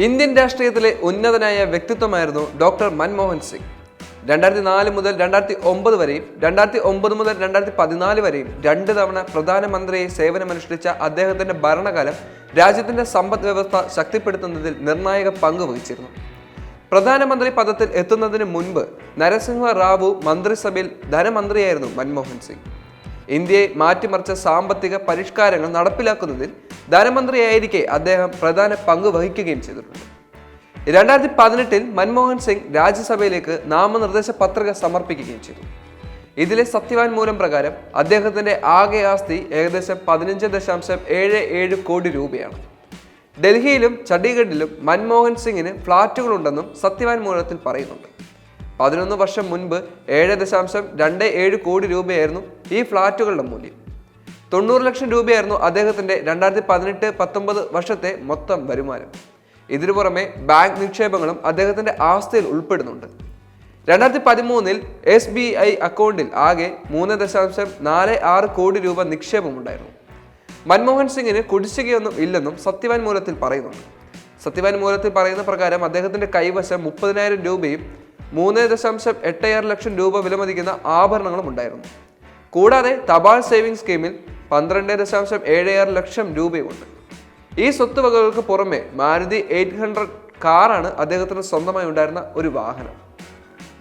Indian രാഷ്ട്രീയത്തിലെ ഉന്നതനായ വ്യക്തിത്വമായിരുന്നു doctor Manmohan Singh. 2004 മുതൽ 2009 വരെയും 2009 മുതൽ 2014 വരെയും 2 തവണ പ്രധാനമന്ത്രിയായി സേവനമനുഷ്ഠിച്ച അദ്ദേഹത്തിന്റെ ഭരണകാലം രാജ്യത്തിന്റെ സമ്പദ് വ്യവസ്ഥ ശക്തിപ്പെടുത്തുന്നതിൽ നിർണായക പങ്ക് വഹിച്ചിരുന്നു. പ്രധാനമന്ത്രി പദത്തിൽ എത്തുന്നതിന് മുൻപ് നരസിംഹ റാവു മന്ത്രിസഭയിൽ ധനമന്ത്രിയായിരുന്നു മൻമോഹൻ സിംഗ്. ഇന്ത്യയെ മാറ്റിമറിച്ച സാമ്പത്തിക പരിഷ്കാരങ്ങൾ നടപ്പിലാക്കുന്നതിൽ ധനമന്ത്രിയായിരിക്കെ അദ്ദേഹം പ്രധാന പങ്ക് വഹിക്കുകയും ചെയ്തിട്ടുണ്ട്. 2018 മൻമോഹൻ സിംഗ് രാജ്യസഭയിലേക്ക് നാമനിർദ്ദേശ പത്രിക സമർപ്പിക്കുകയും ചെയ്തു. ഇതിലെ സത്യവാങ്മൂലം പ്രകാരം അദ്ദേഹത്തിന്റെ ആകെ ആസ്തി ഏകദേശം 15.77 കോടി രൂപയാണ്. ഡൽഹിയിലും ചണ്ഡീഗഡിലും മൻമോഹൻ സിംഗിന് ഫ്ളാറ്റുകളുണ്ടെന്നും സത്യവാങ്മൂലത്തിൽ പറയുന്നുണ്ട്. 11 വർഷം മുൻപ് 7.27 കോടി രൂപയായിരുന്നു ഈ ഫ്ളാറ്റുകളുടെ മൂല്യം. 90 ലക്ഷം രൂപയായിരുന്നു അദ്ദേഹത്തിന്റെ 2018-19 വർഷത്തെ മൊത്തം വരുമാനം. ഇതിനു പുറമെ ബാങ്ക് നിക്ഷേപങ്ങളും അദ്ദേഹത്തിന്റെ ആസ്തിയിൽ ഉൾപ്പെടുന്നുണ്ട്. 2013 SBI അക്കൗണ്ടിൽ ആകെ 3.46 കോടി രൂപ നിക്ഷേപമുണ്ടായിരുന്നു. മൻമോഹൻ സിംഗിന് കുടിശ്ശികയൊന്നും ഇല്ലെന്നും സത്യവാങ്മൂലത്തിൽ പറയുന്നുണ്ട്. സത്യവാങ്മൂലത്തിൽ പറയുന്ന പ്രകാരം അദ്ദേഹത്തിന്റെ കൈവശം 30,000 രൂപയും 3.86 ലക്ഷം രൂപ വിലമതിക്കുന്ന ആഭരണങ്ങളും ഉണ്ടായിരുന്നു. കൂടാതെ തപാൽ സേവിംഗ് സ്കീമിൽ 12.76 ലക്ഷം രൂപയുമുണ്ട്. ഈ സ്വത്തുവകകൾക്ക് പുറമെ മാരുതി 800 കാറാണ് അദ്ദേഹത്തിന് സ്വന്തമായി ഉണ്ടായിരുന്ന ഒരു വാഹനം.